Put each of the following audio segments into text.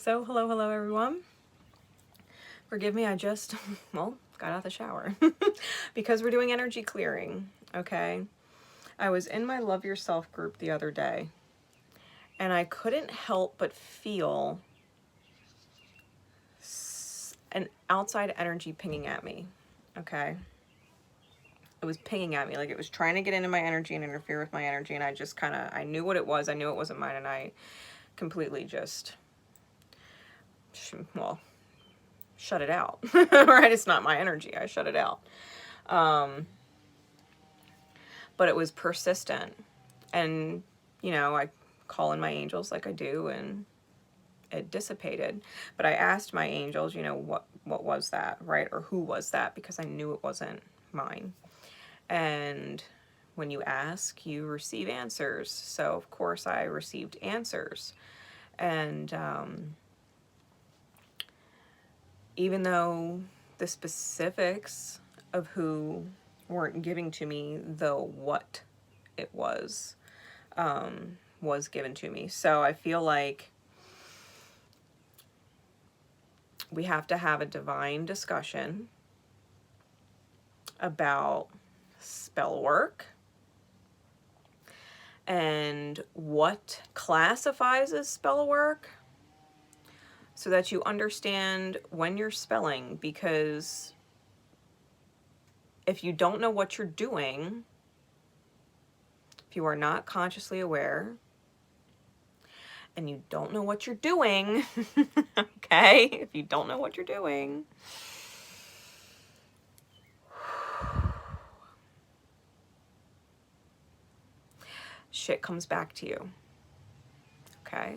So, hello everyone. Forgive me, I just, well, got out the shower. Because we're doing energy clearing, okay? I was in my Love Yourself group the other day, and I couldn't help but feel an outside energy pinging at me, okay? It was pinging at me, like it was trying to get into my energy and interfere with my energy, and I just kind of, I knew what it was, I knew it wasn't mine, and I completely just, well, shut it out. Right? It's not my energy. I shut it out. But it was persistent. And, you know, I call in my angels like I do, and it dissipated. But I asked my angels, you know, what was that, right? Or who was that? Because I knew it wasn't mine. And when you ask, you receive answers. So, of course, I received answers. And even though the specifics of who weren't giving to me, though what it was given to me. So I feel like we have to have a divine discussion about spell work and what classifies as spell work, so that you understand when you're spelling, because if you don't know what you're doing, if you are not consciously aware, and you don't know what you're doing, okay? If you don't know what you're doing, shit comes back to you, okay?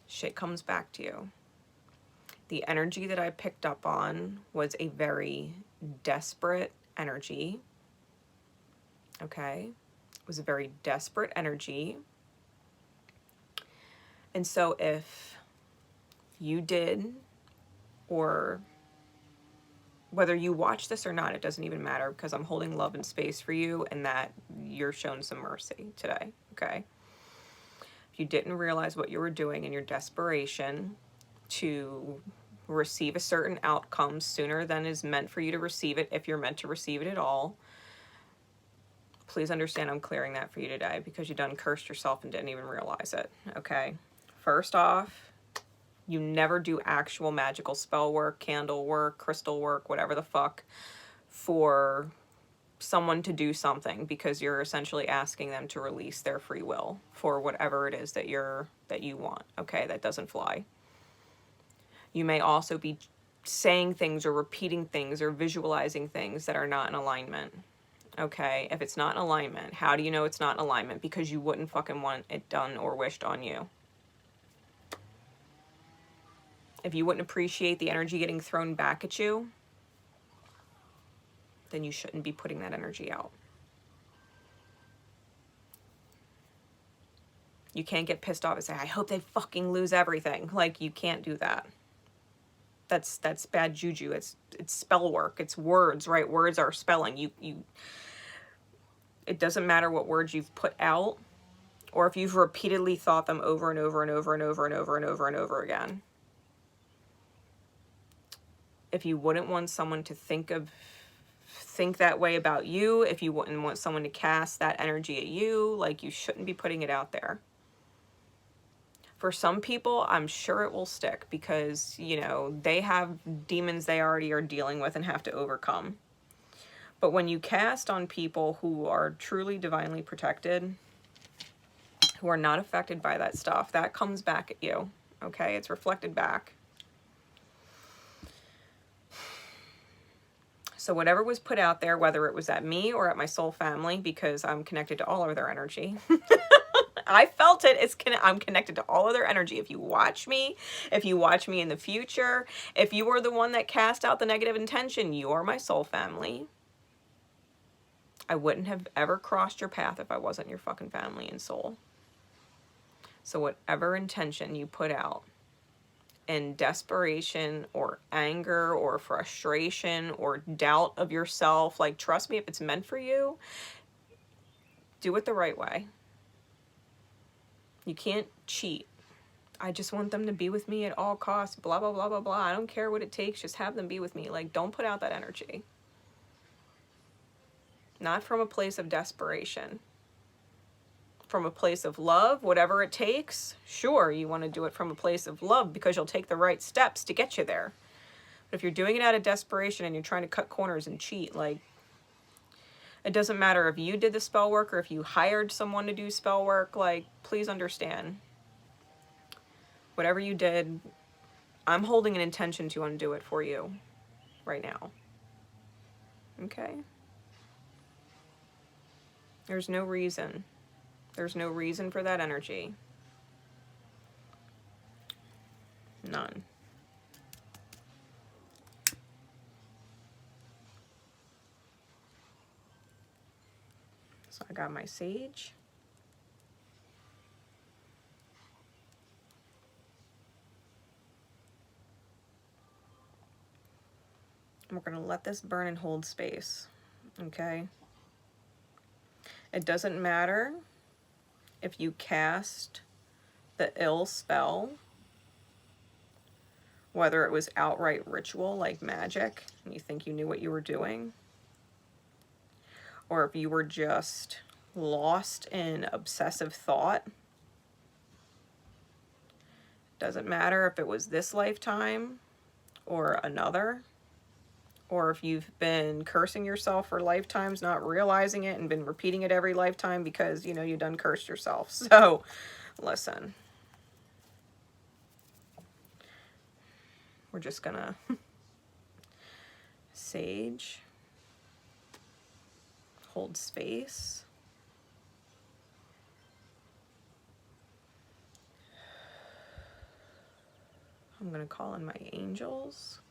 Shit comes back to you. The energy that I picked up on was a very desperate energy, okay? It was a very desperate energy. And so if you did, or whether you watch this or not, it doesn't even matter, because I'm holding love and space for you, and that you're shown some mercy today, okay? If you didn't realize what you were doing in your desperation to receive a certain outcome sooner than is meant for you to receive it, if you're meant to receive it at all, please understand I'm clearing that for you today, because you done cursed yourself and didn't even realize it, okay? First off, you never do actual magical spell work, candle work, crystal work, whatever the fuck, for someone to do something, because you're essentially asking them to release their free will for whatever it is that you want, okay? That doesn't fly. You may also be saying things or repeating things or visualizing things that are not in alignment, okay? If it's not in alignment, how do you know it's not in alignment? Because you wouldn't fucking want it done or wished on you. If you wouldn't appreciate the energy getting thrown back at you, then you shouldn't be putting that energy out. You can't get pissed off and say, I hope they fucking lose everything. Like, you can't do that. That's bad juju. It's spell work. It's words, right? Words are spelling. It doesn't matter what words you've put out, or if you've repeatedly thought them over and over and over and over and over and over and over again. If you wouldn't want someone to think that way about you, if you wouldn't want someone to cast that energy at you, like, you shouldn't be putting it out there. For some people, I'm sure it will stick, because, you know, they have demons they already are dealing with and have to overcome. But when you cast on people who are truly divinely protected, who are not affected by that stuff, that comes back at you, okay? It's reflected back. So whatever was put out there, whether it was at me or at my soul family, because I'm connected to all of their energy. I felt it. I'm connected to all of their energy. If you watch me in the future, if you were the one that cast out the negative intention, you are my soul family. I wouldn't have ever crossed your path if I wasn't your fucking family and soul. So whatever intention you put out in desperation or anger or frustration or doubt of yourself, like, trust me, if it's meant for you, do it the right way. You can't cheat, I just want them to be with me at all costs, blah, blah, blah, blah, blah. I don't care what it takes. Just have them be with me. Like, don't put out that energy. Not from a place of desperation. From a place of love, whatever it takes. Sure, you want to do it from a place of love because you'll take the right steps to get you there. But if you're doing it out of desperation and you're trying to cut corners and cheat, like, it doesn't matter if you did the spell work or if you hired someone to do spell work, like, please understand. Whatever you did, I'm holding an intention to undo it for you right now. Okay? There's no reason. There's no reason for that energy. None. So I got my sage. And we're going to let this burn and hold space. Okay? It doesn't matter if you cast the ill spell, whether it was outright ritual like magic and you think you knew what you were doing, or if you were just lost in obsessive thought. Doesn't matter if it was this lifetime or another, or if you've been cursing yourself for lifetimes, not realizing it, and been repeating it every lifetime because, you know, you done cursed yourself. So, listen. We're just gonna sage, hold space. I'm gonna call in my angels.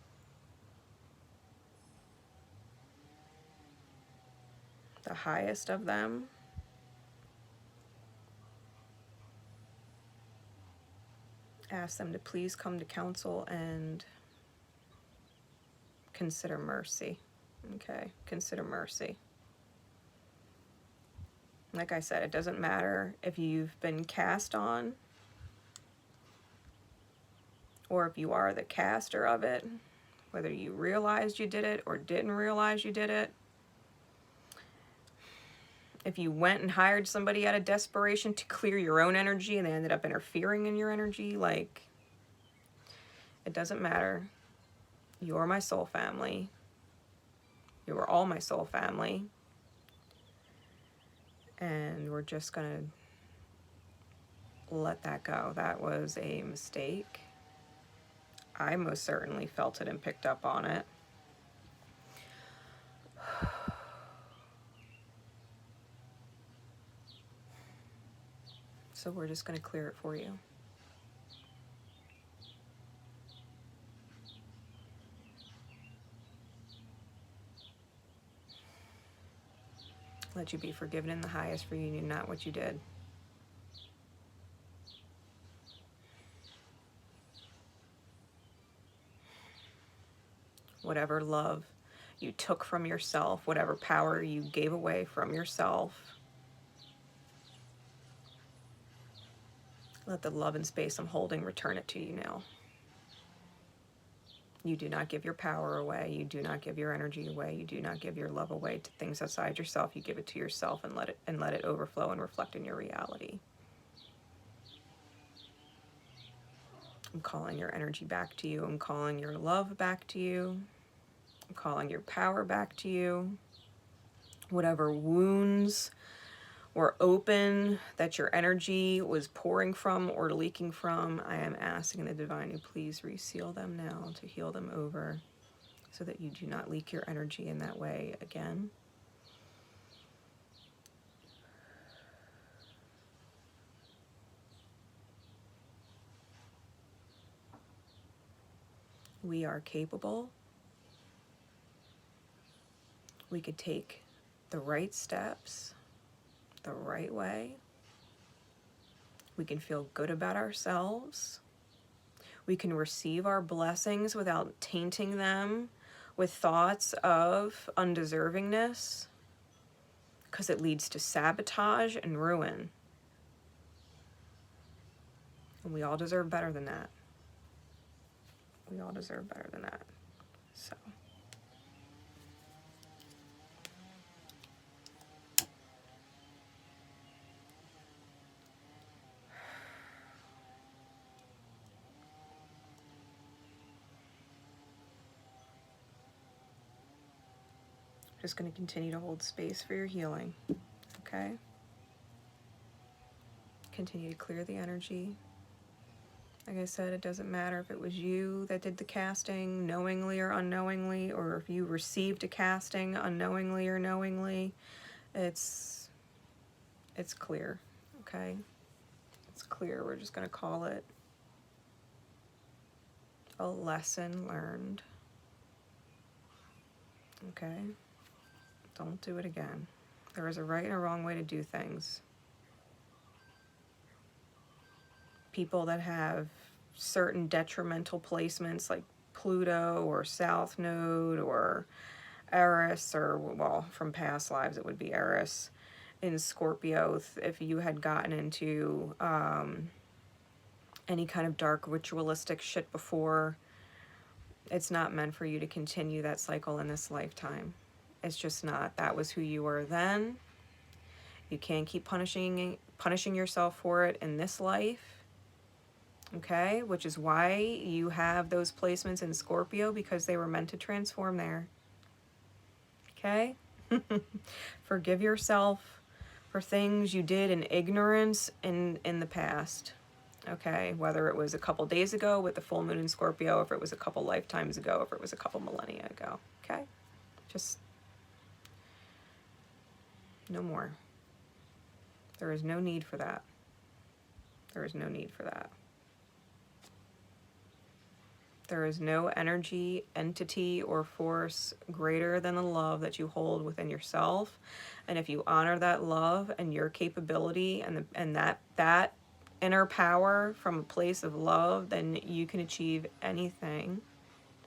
The highest of them. Ask them to please come to council and consider mercy. Okay, consider mercy. Like I said, it doesn't matter if you've been cast on or if you are the caster of it, whether you realized you did it or didn't realize you did it. If you went and hired somebody out of desperation to clear your own energy and they ended up interfering in your energy, like, it doesn't matter. You're my soul family. You are all my soul family. And we're just gonna let that go. That was a mistake. I most certainly felt it and picked up on it. So we're just going to clear it for you. Let you be forgiven in the highest for you knew not what you did. Whatever love you took from yourself, whatever power you gave away from yourself, let the love and space I'm holding return it to you now. You do not give your power away. You do not give your energy away. You do not give your love away to things outside yourself. You give it to yourself and let it overflow and reflect in your reality. I'm calling your energy back to you. I'm calling your love back to you. I'm calling your power back to you. Whatever wounds were open that your energy was pouring from or leaking from, I am asking the divine to please reseal them now, to heal them over so that you do not leak your energy in that way again. We are capable. We could take the right steps the right way. We can feel good about ourselves. We can receive our blessings without tainting them with thoughts of undeservingness, because it leads to sabotage and ruin. And we all deserve better than that. We all deserve better than that. So. Just going to continue to hold space for your healing. Okay? Continue to clear the energy. Like I said, it doesn't matter if it was you that did the casting knowingly or unknowingly, or if you received a casting unknowingly or knowingly. It's clear, okay? It's clear. We're just going to call it a lesson learned. Okay? Don't do it again. There is a right and a wrong way to do things. People that have certain detrimental placements like Pluto or South Node or Eris, or, well, from past lives it would be Eris in Scorpio. If you had gotten into any kind of dark ritualistic shit before, it's not meant for you to continue that cycle in this lifetime. It's just not. That was who you were then. You can't keep punishing yourself for it in this life. Okay, which is why you have those placements in Scorpio, because they were meant to transform there. Okay? Forgive yourself for things you did in ignorance in the past. Okay, whether it was a couple days ago with the full moon in Scorpio, if it was a couple lifetimes ago, if it was a couple millennia ago. Okay? Just no more. There is no need for that. There is no need for that. There is no energy, entity, or force greater than the love that you hold within yourself. And if you honor that love and your capability and that inner power from a place of love, then you can achieve anything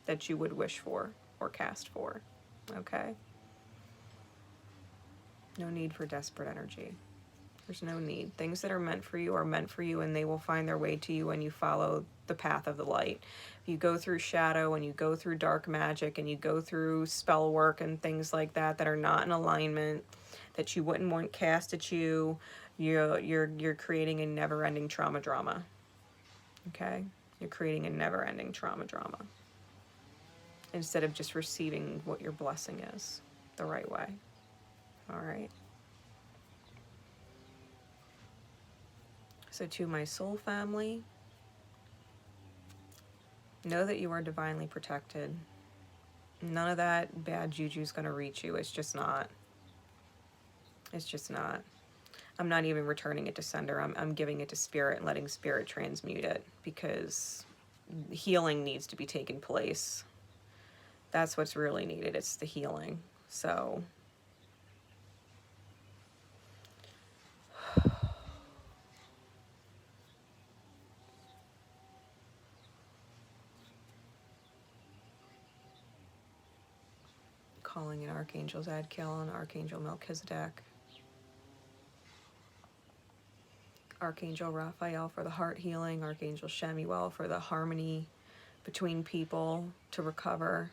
that you would wish for or cast for. Okay? No need for desperate energy. There's no need. Things that are meant for you, and they will find their way to you when you follow the path of the light. If you go through shadow and you go through dark magic and you go through spell work and things like that are not in alignment, that you wouldn't want cast at you, you're creating a never-ending trauma drama. Okay? You're creating a never-ending trauma drama. Instead of just receiving what your blessing is the right way. All right? So to my soul family, know that you are divinely protected. None of that bad juju is going to reach you. It's just not. It's just not. I'm not even returning it to sender. I'm giving it to spirit and letting spirit transmute it, because healing needs to be taking place. That's what's really needed. It's the healing. So calling in Archangel Zadkiel and Archangel Melchizedek. Archangel Raphael for the heart healing. Archangel Shemuel for the harmony between people to recover.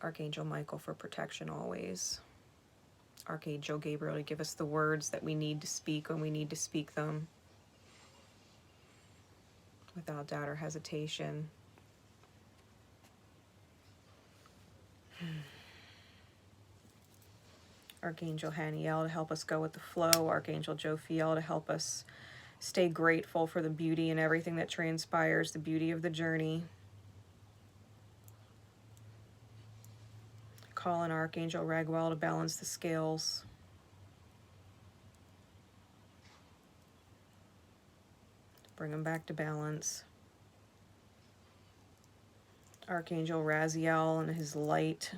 Archangel Michael for protection always. Archangel Gabriel to give us the words that we need to speak when we need to speak them, without doubt or hesitation. Archangel Haniel to help us go with the flow. Archangel Jophiel to help us stay grateful for the beauty and everything that transpires, the beauty of the journey. Call in Archangel Raguel to balance the scales. Bring them back to balance. Archangel Raziel and his light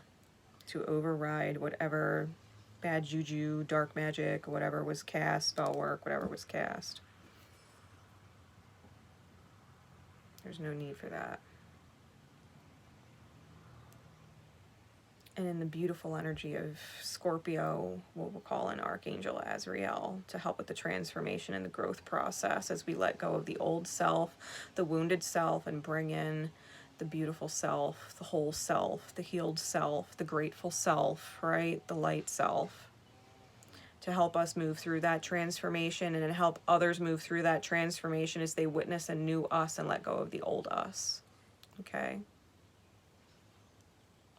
to override whatever bad juju, dark magic, whatever was cast, spell work, whatever was cast. There's no need for that. And in the beautiful energy of Scorpio, what we'll call an Archangel Azrael, to help with the transformation and the growth process as we let go of the old self, the wounded self, and bring in the beautiful self, the whole self, the healed self, the grateful self, right? The light self, to help us move through that transformation and to help others move through that transformation as they witness a new us and let go of the old us. Okay?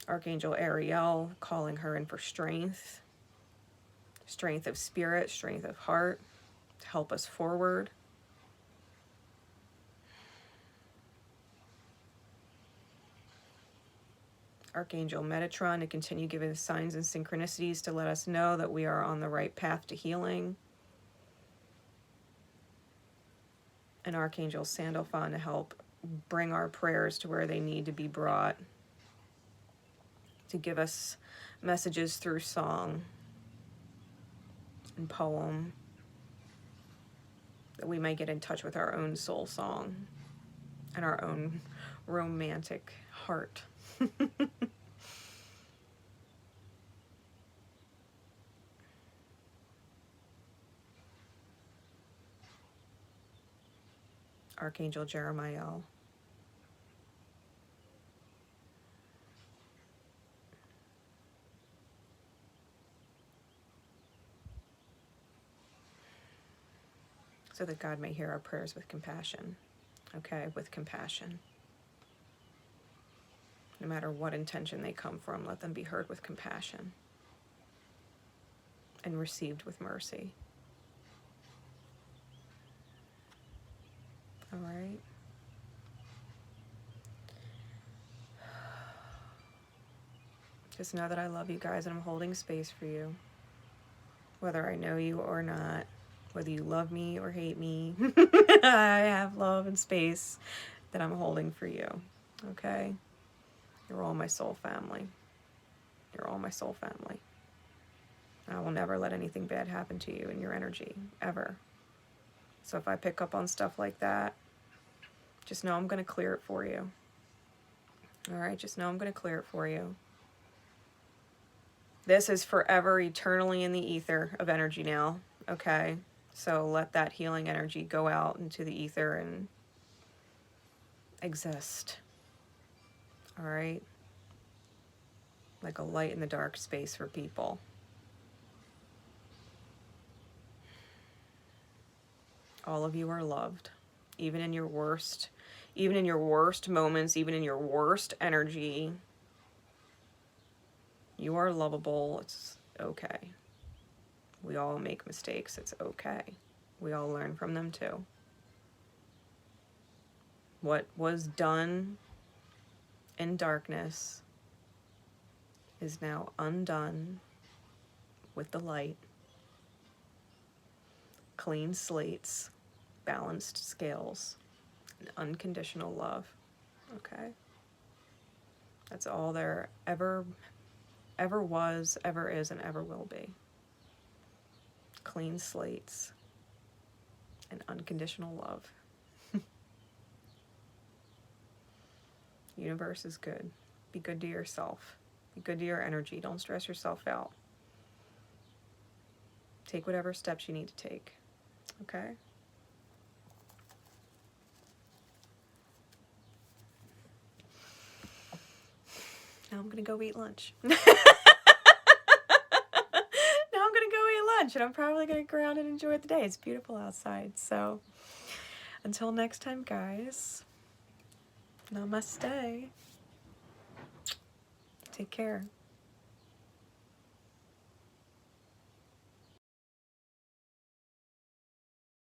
Archangel Ariel, calling her in for strength, strength of spirit, strength of heart, to help us forward. Archangel Metatron to continue giving us signs and synchronicities to let us know that we are on the right path to healing. And Archangel Sandalphon to help bring our prayers to where they need to be brought, to give us messages through song and poem, that we may get in touch with our own soul song and our own romantic heart. Archangel Jeremiah, so that God may hear our prayers with compassion. Okay, with compassion. No matter what intention they come from, let them be heard with compassion and received with mercy. All right. Just know that I love you guys and I'm holding space for you. Whether I know you or not, whether you love me or hate me, I have love and space that I'm holding for you. Okay? You're all my soul family. You're all my soul family. I will never let anything bad happen to you in your energy, ever. So if I pick up on stuff like that, just know I'm going to clear it for you. All right? Just know I'm going to clear it for you. This is forever, eternally in the ether of energy now. Okay? So let that healing energy go out into the ether and exist. All right? Like a light in the dark space for people. All of you are loved, even in your worst moments, even in your worst energy. You are lovable. It's okay. We all make mistakes. It's okay. We all learn from them too. What was done in darkness is now undone with the light. Clean slates, balanced scales, and unconditional love. Okay? That's all there ever was, ever is, and ever will be. Clean slates and unconditional love. Universe is good. Be good to yourself. Be good to your energy. Don't stress yourself out. Take whatever steps you need to take. Okay? Now I'm gonna go eat lunch. Now I'm gonna go eat lunch, and I'm probably gonna go around and enjoy the day. It's beautiful outside. So until next time, guys. Namaste. Take care.